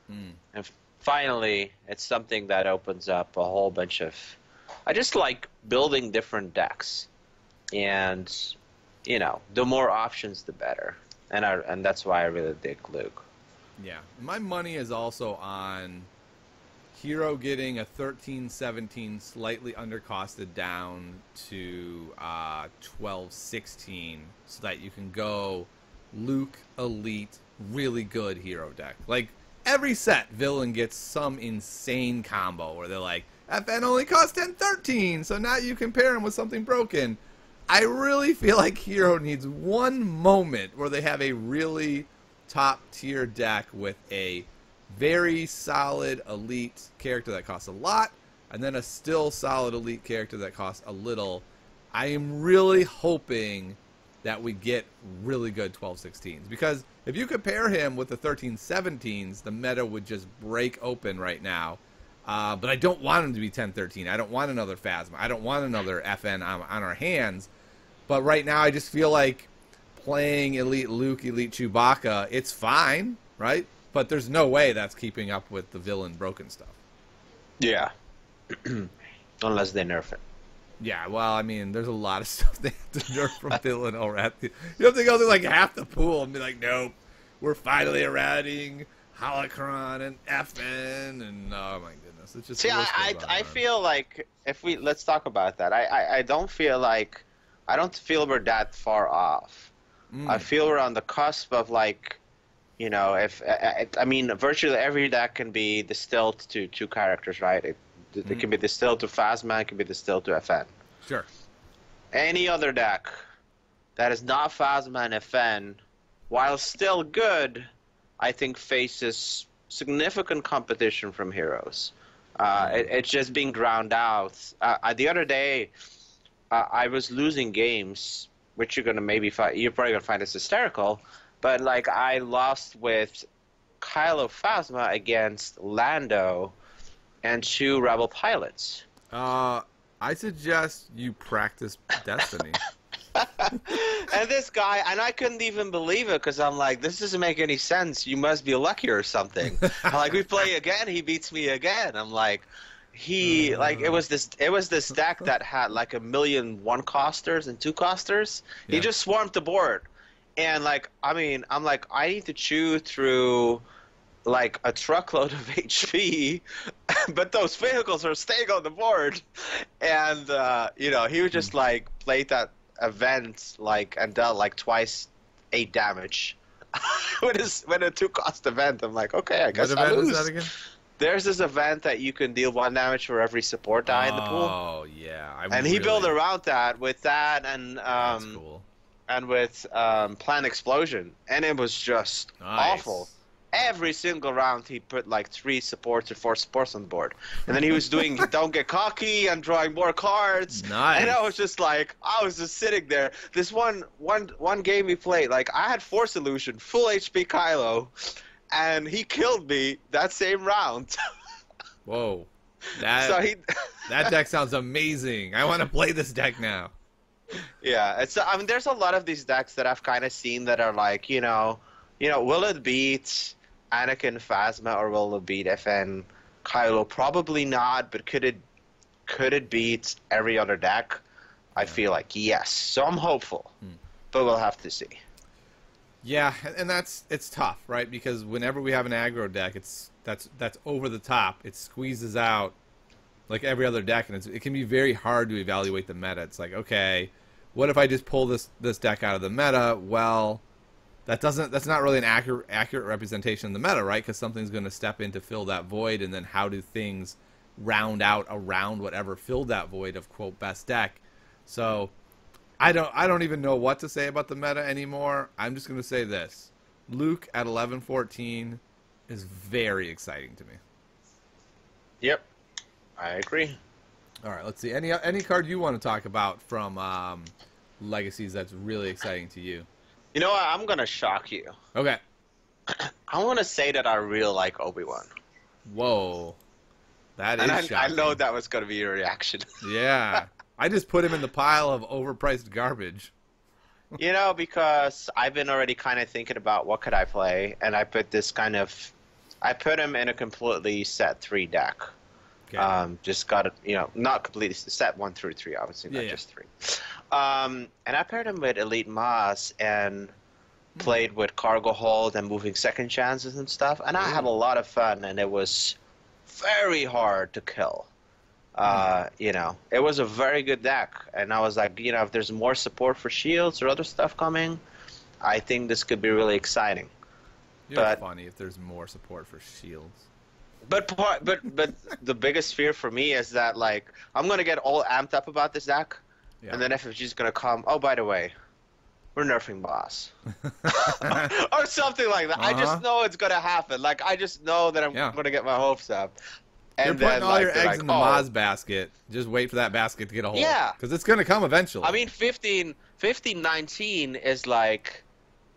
And finally, it's something that opens up a whole bunch of. I just like building different decks, and the more options, the better. And that's why I really dig Luke. Yeah, my money is also on Hero getting a 13-17 slightly undercosted down to 12-16 so that you can go Luke Elite really good hero deck. Like every set villain gets some insane combo where they're like FN only costs 10-13 so now you can pair him with something broken. I really feel like Hero needs one moment where they have a really top tier deck with a very solid elite character that costs a lot, and then a still solid elite character that costs a little. I am really hoping that we get really good 12-16s, because if you compare him with the 13-17s, the meta would just break open right now. But I don't want him to be 10-13. I don't want another Phasma. I don't want another FN on our hands. But right now I just feel like playing Elite Luke, Elite Chewbacca, it's fine, right? But there's no way that's keeping up with the villain broken stuff. Yeah. Unless they nerf it. Yeah, well, I mean, there's a lot of stuff they have to nerf from villain Elrathion. You have to go through like half the pool and be like, nope, we're finally eradicating Holocron and FN, and oh my goodness. It's just see, I feel like let's talk about that. I don't feel we're that far off. I feel we're on the cusp of like, I mean, virtually every deck can be distilled to two characters, right? It can be distilled to Phasma, it can be distilled to FN. Sure. Any other deck that is not Phasma and FN, while still good, I think faces significant competition from heroes. It's just being drowned out. The other day, I was losing games, which you're probably gonna find this hysterical, but like I lost with Kylo Phasma against Lando and 2 Rebel pilots. I suggest you practice Destiny. And this guy, and I couldn't even believe it because I'm like, this doesn't make any sense. You must be lucky or something. Like we play again, he beats me again. I'm like, it was this deck that had like 1,000,000 1-costers and 2-costers. Yeah. He just swarmed the board, and like I'm like I need to chew through like a truckload of HP, but those vehicles are staying on the board, and he would just like play that event like and dealt like twice 8 damage with a 2-cost event. I'm like, okay, I guess I lose. What event is that again? There's this event that you can deal 1 damage for every support die in the pool. Oh yeah, he built around that with that and that's cool. And with Plan Explosion, and it was just awful. Every single round he put like 3 supports or 4 supports on the board, and then he was doing don't get cocky and drawing more cards. Nice. And I was just sitting there. This one game we played, like I had Force Illusion, full HP Kylo, and he killed me that same round. Whoa, that deck sounds amazing. I want to play this deck now. Yeah, there's a lot of these decks that I've kind of seen that are like, will it beat Anakin Phasma or will it beat FN Kylo? Probably not, but could it beat every other deck? I feel like yes. So I'm hopeful, but we'll have to see. Yeah, and it's tough, right? Because whenever we have an aggro deck, that's over the top. It squeezes out like every other deck, and it can be very hard to evaluate the meta. It's like, okay, what if I just pull this deck out of the meta? Well, that's not really an accurate representation of the meta, right? Because something's going to step in to fill that void, and then how do things round out around whatever filled that void of quote best deck? So I don't even know what to say about the meta anymore. I'm just going to say this: Luke at 11-14 is very exciting to me. Yep, I agree. All right, let's see. Any card you want to talk about from Legacies that's really exciting to you? You know what? I'm going to shock you. Okay. I want to say that I really like ObiWan. Whoa. That And is I shocking. know that was going to be your reaction. Yeah. I just put him in the pile of overpriced garbage. You know, because I've been already kind of thinking about what could I play, and I put him in a completely set 3 deck. Okay. Just got it, not completely set 1 through 3, obviously, not just 3. And I paired him with Elite Moss and played with cargo hold and moving second chances and stuff, and I had a lot of fun, and it was very hard to kill. It was a very good deck, and I was like, if there's more support for shields or other stuff coming, I think this could be really exciting. You're funny if there's more support for shields. But the biggest fear for me is that, like, I'm gonna get all amped up about this deck, and then FFG's gonna come. Oh, by the way, we're nerfing boss, or something like that. I just know it's gonna happen. Like, I just know that I'm gonna get my hopes up. And You're putting all your eggs in the Moz basket. Just wait for that basket to get a hold. Yeah. Because it's going to come eventually. I mean, 19 is like,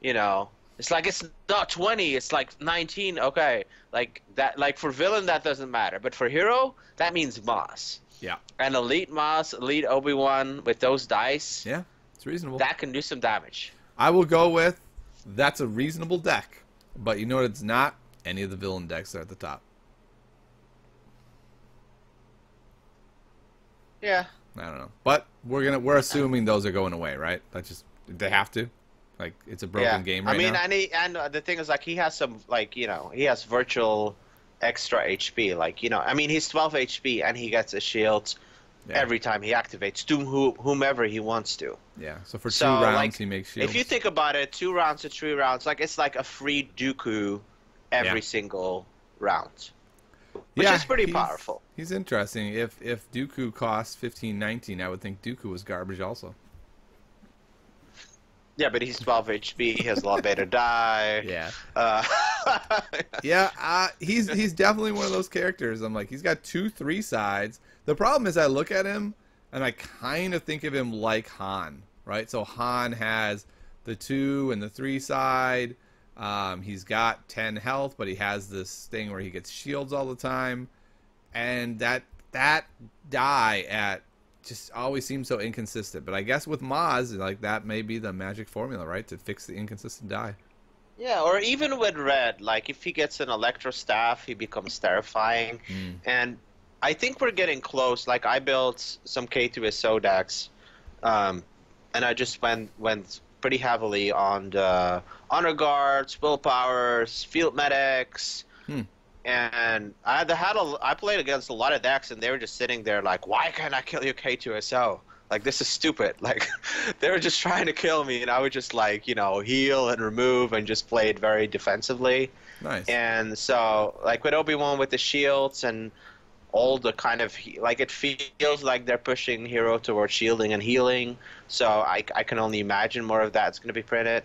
it's like it's not 20, it's like 19. Okay. Like that, like for villain, that doesn't matter. But for hero, that means Moz. Yeah. And Elite Moz, Elite ObiWan with those dice. Yeah, it's reasonable. That can do some damage. I will go with that's a reasonable deck. But you know what it's not? Any of the villain decks that are at the top. Yeah. I don't know, but we're assuming those are going away, right? That's just they have to, like it's a broken game right now. And the thing is, like, he has some, like, he has virtual extra HP, like, he's 12 HP and he gets a shield every time he activates to whomever he wants to. Yeah. So for 2 rounds, like, he makes shields. If you think about it, 2 rounds to 3 rounds, like it's like a free Dooku every single round. Which is pretty powerful. He's interesting. If Dooku costs 15-19, I would think Dooku was garbage also. Yeah, but he's 12 HP. He has a lot better die. Yeah. He's definitely one of those characters. I'm like, he's got 2-3 sides. The problem is I look at him and I kind of think of him like Han, right? So Han has the 2 and the 3 side. He's got 10 health, but he has this thing where he gets shields all the time, and that die at just always seems so inconsistent. But I guess with Maz, like, that may be the magic formula, right, to fix the inconsistent die. Yeah, or even with Red, like if he gets an Electro Staff, he becomes terrifying. And I think we're getting close. Like, I built some K2SO decks, and I just went pretty heavily on the Honor Guards, Willpowers, Field Medics, and I played against a lot of decks, and they were just sitting there like, why can't I kill your K2SO? Like, this is stupid. Like, they were just trying to kill me, and I would just, like, heal and remove and just play it very defensively. Nice. And so, like, with ObiWan with the shields and all the kind of, like, it feels like they're pushing hero towards shielding and healing, so I can only imagine more of that's going to be printed.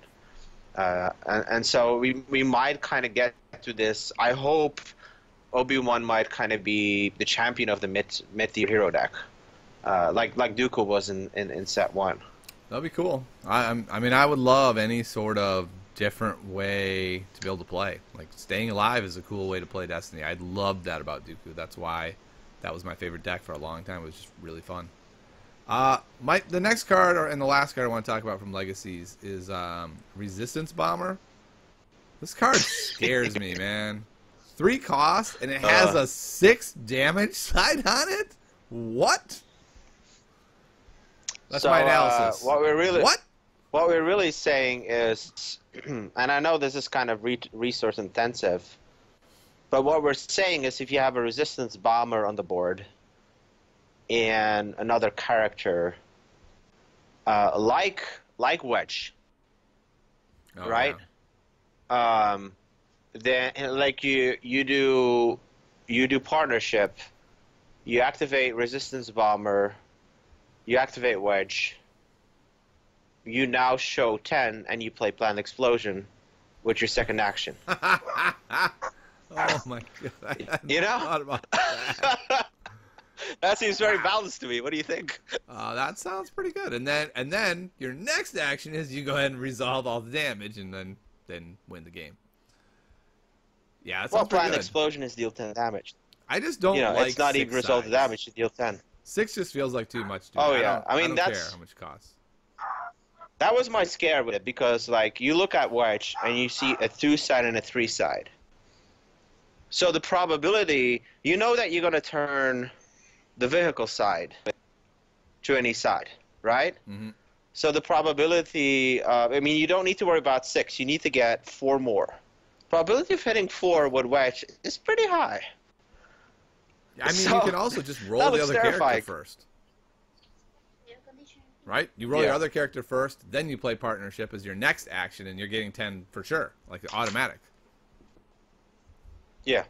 And so we might kind of get to this. I hope ObiWan might kind of be the champion of the mid-tier hero deck, like Dooku was in set 1. That'd be cool. I mean, I would love any sort of different way to be able to play. Like, staying alive is a cool way to play Destiny. I love that about Dooku. That's why that was my favorite deck for a long time. It was just really fun. The next card, and the last card I want to talk about from Legacies, is Resistance Bomber. This card scares me, man. 3 cost, and it has a 6 damage side on it? What? That's my analysis. What we're really saying is, and I know this is kind of resource intensive, but what we're saying is if you have a Resistance Bomber on the board and another character like Wedge, right? Yeah. Then, like, you do partnership, you activate Resistance Bomber, you activate Wedge, you now show 10, and you play Planned Explosion with your second action. Oh my god! I thought about that. That seems very balanced to me. What do you think? That sounds pretty good. And then your next action is you go ahead and resolve all the damage, and then win the game. Yeah, that sounds pretty Planned good. Explosion is deal 10 damage. I just don't like it's not even result of damage. You deal 10. 6 just feels like too much to me. Oh yeah, I mean don't that's care how much it costs. that was my scare with it, because like you look at Wedge and you see a 2-side and a 3-side. So the probability, you know that you're gonna turn the vehicle side to any side, right? Mm-hmm. So the probability, I mean, you don't need to worry about 6. You need to get 4 more. Probability of hitting 4 with Wedge is pretty high. I mean, So, you can also just roll that the looks other terrifying. character first. Right? You roll your other character first, then you play partnership as your next action, and you're getting 10 for sure, like automatic. Yeah.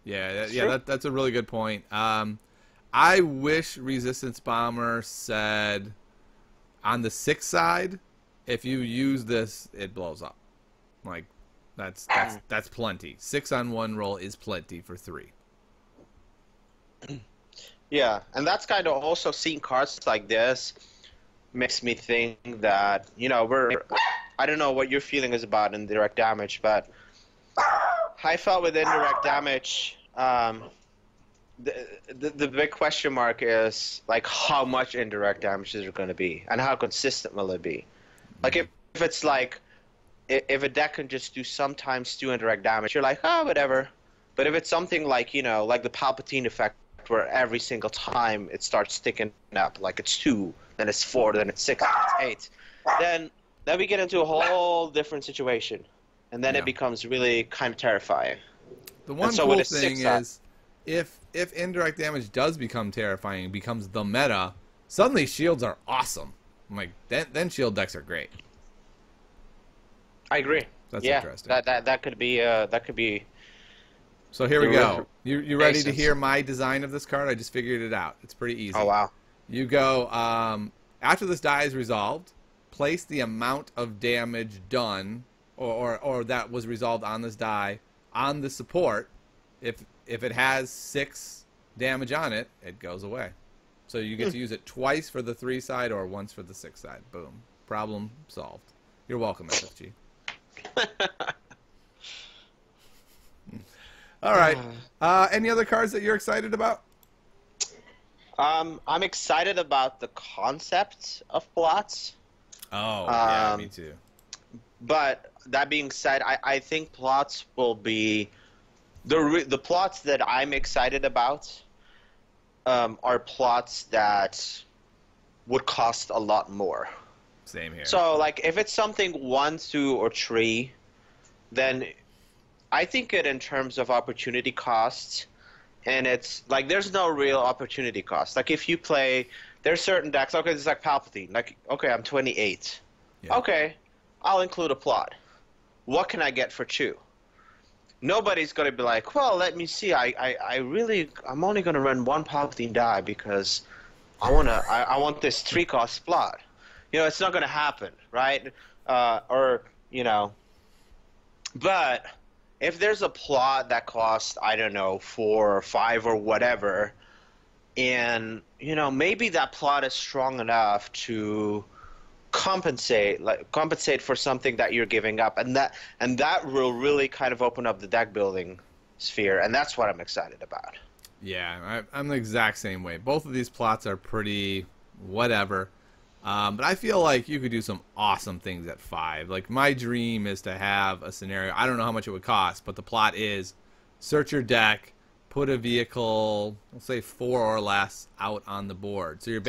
Yeah, that's a really good point. I wish Resistance Bomber said on the 6 side, if you use this, it blows up. Like that's plenty. 6 on 1 roll is plenty for 3. Yeah, and that's kind of also seeing cards like this makes me think that, I don't know what your feeling is about indirect damage, but I felt with indirect damage, the big question mark is like how much indirect damage is there going to be, and how consistent will it be? Like if it's like if a deck can just do sometimes 2 indirect damage, you're like, oh, whatever. But if it's something like like the Palpatine effect, where every single time it starts sticking up, like it's 2, then it's 4, then it's 6, then it's 8, then we get into a whole different situation, and then it becomes really kind of terrifying. The one cool thing is, if indirect damage does become terrifying, becomes the meta, suddenly shields are awesome. Like then shield decks are great. I agree. That's interesting. That could be. So here we go. You ready to hear my design of this card? I just figured it out. It's pretty easy. Oh wow. You go after this die is resolved, place the amount of damage done or that was resolved on this die on the support. If it has 6 damage on it, it goes away. So you get to use it twice for the 3 side or once for the 6 side. Boom. Problem solved. You're welcome, SFG. All right. Any other cards that you're excited about? I'm excited about the concept of plots. Oh, yeah, me too. But that being said, I think plots will be the plots that I'm excited about are plots that would cost a lot more. Same here. So, like, if it's something 1, 2, or 3, then I think it in terms of opportunity costs, and it's like there's no real opportunity cost. Like if you play, there's certain decks. Okay, it's like Palpatine. Like okay, I'm 28. Yeah. Okay, I'll include a plot. What can I get for 2? Nobody's gonna be like, well, let me see. I'm only gonna run 1 Palpatine die because I want this 3-cost plot. It's not gonna happen, right? But if there's a plot that costs, I don't know, 4 or 5 or whatever, and maybe that plot is strong enough to compensate for something that you're giving up, and that will really kind of open up the deck building sphere, and that's what I'm excited about. Yeah, I'm the exact same way. Both of these plots are pretty whatever. But I feel like you could do some awesome things at 5. Like, my dream is to have a scenario. I don't know how much it would cost, but the plot is search your deck, put a vehicle, let's say 4 or less, out on the board. So you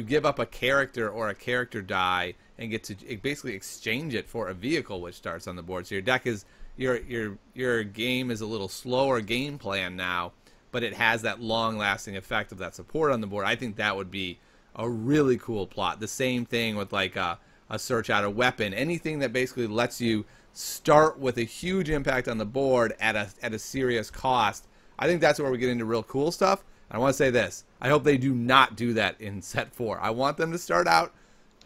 give up a character or a character die and get to basically exchange it for a vehicle which starts on the board. So your deck is, your game is a little slower game plan now, but it has that long-lasting effect of that support on the board. I think that would be a really cool plot. The same thing with like a search out a weapon. Anything that basically lets you start with a huge impact on the board at a serious cost. I think that's where we get into real cool stuff. And I want to say this. I hope they do not do that in set 4. I want them to start out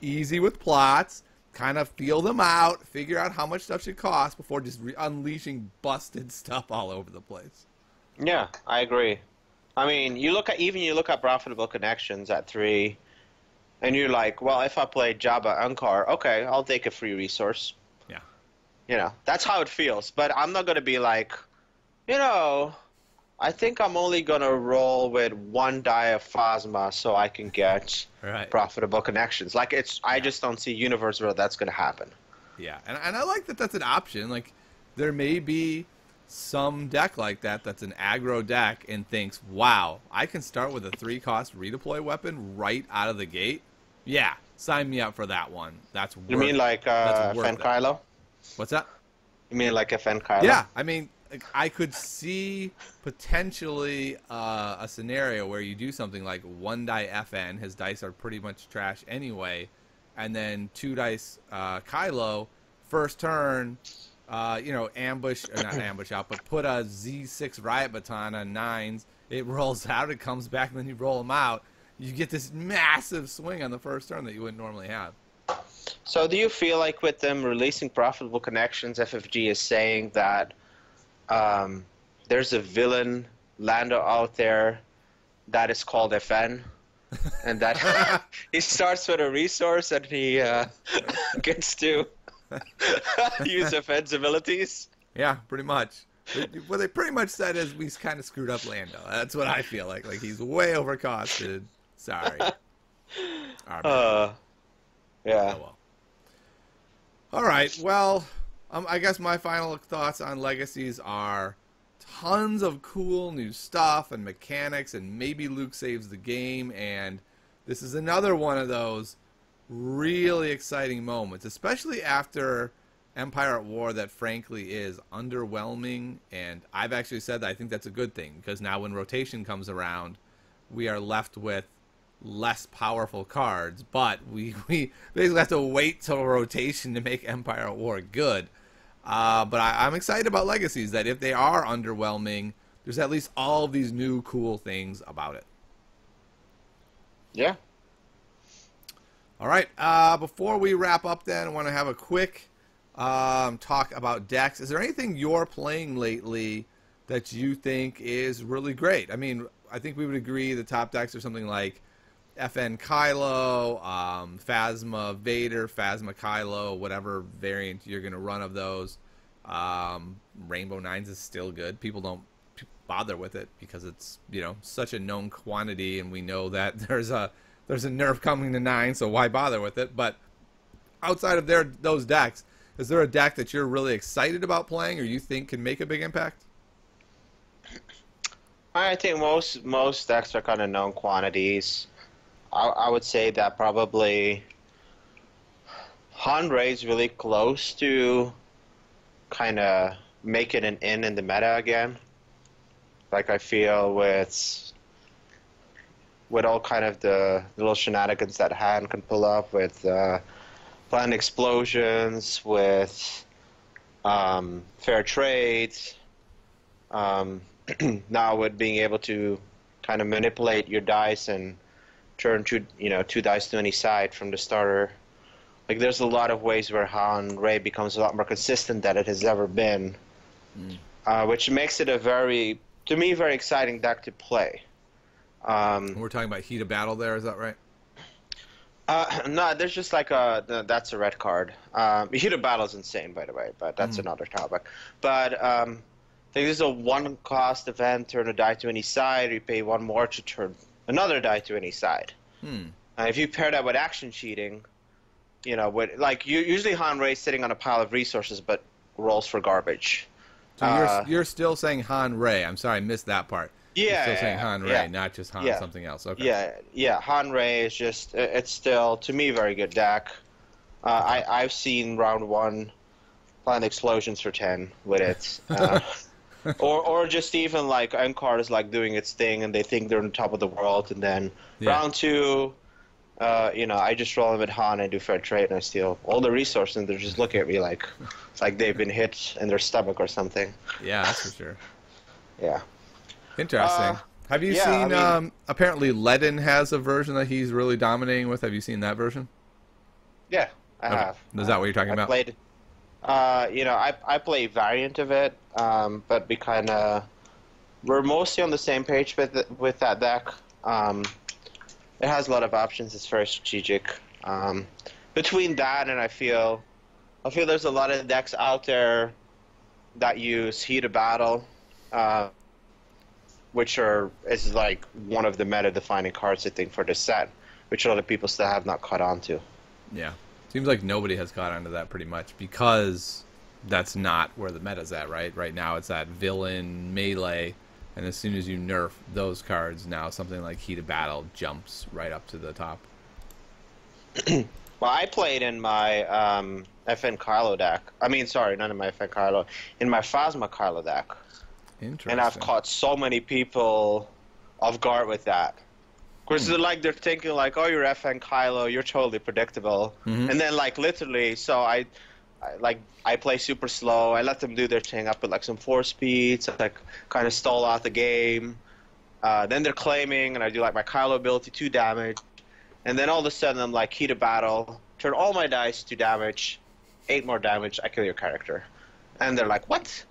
easy with plots, kind of feel them out, figure out how much stuff should cost before just unleashing busted stuff all over the place. Yeah, I agree. I mean, you look at Profitable Connections at 3, and you're like, well, if I play Jabba Ankar, okay, I'll take a free resource. Yeah. That's how it feels. But I'm not going to be like, I think I'm only gonna roll with one die of Phasma so I can get Right. profitable connections. Like I Yeah. just don't see a universe where that's gonna happen. Yeah, and I like that that's an option. Like, there may be some deck like that that's an aggro deck and thinks, wow, I can start with a 3-cost redeploy weapon right out of the gate. Yeah, sign me up for that one. That's You worth. mean like That's Fen worth it. Kylo? What's that? You mean like a Fen Kylo? Yeah, I mean, like, I could see potentially a scenario where you do something like 1 die FN. His dice are pretty much trash anyway, and then 2 dice Kylo. First turn, ambush or not ambush out, but put a Z6 riot baton on 9s. It rolls out, it comes back, and then you roll them out. You get this massive swing on the first turn that you wouldn't normally have. So do you feel like with them releasing profitable connections, FFG is saying that there's a villain Lando out there that is called FN, and that he starts with a resource and he gets to use FN's abilities? Yeah, pretty much. What they pretty much said is we kind of screwed up Lando. That's what I feel like. Like, he's way overcosted. Sorry. Our bad. Yeah. Oh, well. All right. Well, I guess my final thoughts on Legacies are tons of cool new stuff and mechanics, and maybe Luke saves the game. And this is another one of those really exciting moments, especially after Empire at War, that frankly is underwhelming. And I've actually said that I think that's a good thing, because now when rotation comes around, we are left with less powerful cards, but we basically have to wait till rotation to make Empire at War good. But I'm excited about Legacies, that if they are underwhelming, there's at least all of these new cool things about it. Yeah. All right, before we wrap up then, I want to have a quick talk about decks. Is there anything you're playing lately that you think is really great? I mean, I think we would agree the top decks are something like FN Kylo, Phasma Vader, Phasma Kylo, whatever variant you're going to run of those. Rainbow Nines is still good. People don't bother with it because it's, such a known quantity, and we know that there's a nerf coming to 9, so why bother with it? But outside of those decks, is there a deck that you're really excited about playing or you think can make a big impact? I think most decks are kind of known quantities. I would say that probably Han Rey's really close to kind of making an in the meta again. Like, I feel with all kind of the little shenanigans that Han can pull up with planned explosions, with fair trades, now with being able to kind of manipulate your dice and turn two dice to any side from the starter. Like, there's a lot of ways where Han Rey becomes a lot more consistent than it has ever been, which makes it to me, very exciting deck to play. We're talking about Heat of Battle there, is that right? No, there's just like that's a red card. Heat of Battle is insane, by the way, but that's another topic. But I think this is a 1-cost event, turn a die to any side, you pay 1 more to turn another die to any side. If you pair that with action cheating, usually Han Rey's sitting on a pile of resources but rolls for garbage. So you're still saying Han Rey. I'm sorry, I missed that part. Yeah. You're still saying Han Rey, not just Han something else. Okay. Yeah. Han Rey is just, it's still, to me, very good deck. I've seen round 1 planned explosions for 10 with it. Or just even like Encore is like doing its thing and they think they're on top of the world, and then round 2, I just roll them with Han and do fair trade and I steal all the resources and they're just looking at me like they've been hit in their stomach or something. Yeah, that's for sure. Yeah. Interesting. Have you seen? Apparently, Ledin has a version that he's really dominating with. Have you seen that version? Yeah, I have. Is that what you're talking about? Played. I play a variant of it, but we're mostly on the same page with that deck. It has a lot of options. It's very strategic. Between that and I feel there's a lot of decks out there that use Heat of Battle. which is like one of the meta-defining cards I think for this set, which a lot of people still have not caught on to. Yeah. Seems like nobody has caught on to that pretty much because that's not where the meta's at, right? Right now it's at villain, melee, and as soon as you nerf those cards, now something like Heat of Battle jumps right up to the top. Well, I played in my FN Kylo deck. I mean, sorry, not in my FN Kylo. In my Phasma Kylo deck. Interesting. And I've caught so many people off guard with that. Because they're thinking like, oh, you're FN Kylo, you're totally predictable. And then like literally, so I play super slow. I let them do their thing. I put like some 4 speeds. I like kind of stall out the game. Then they're claiming, and I do like my Kylo ability 2 damage. And then all of a sudden I'm like, Heat of Battle, turn all my dice to damage, 8 more damage, I kill your character. And they're like, what?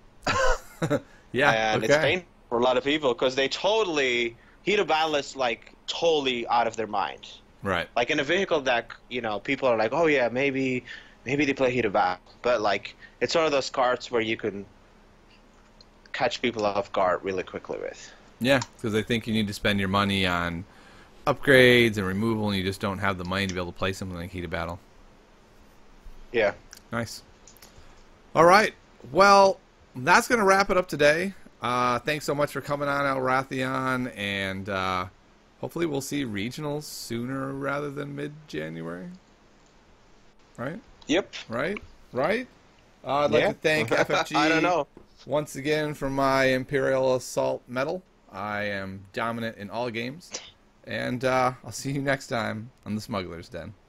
Yeah, and okay. it's painful for a lot of people because they totally, Heat of Battle is like totally out of their mind. Right. Like in a vehicle deck, you know, people are like, oh yeah, maybe they play Heat of Battle. But like, it's one of those cards where you can catch people off guard really quickly with. Yeah, because they think you need to spend your money on upgrades and removal, and you just don't have the money to be able to play something like Heat of Battle. Yeah. Nice. All right. Well, that's going to wrap it up today. Thanks so much for coming on, Elrathion, and hopefully we'll see regionals sooner rather than mid-January. Right? Yep. Right? I'd like to thank FFG I don't know. once again for my Imperial Assault medal. I am dominant in all games. And I'll see you next time on the Smugglers Den.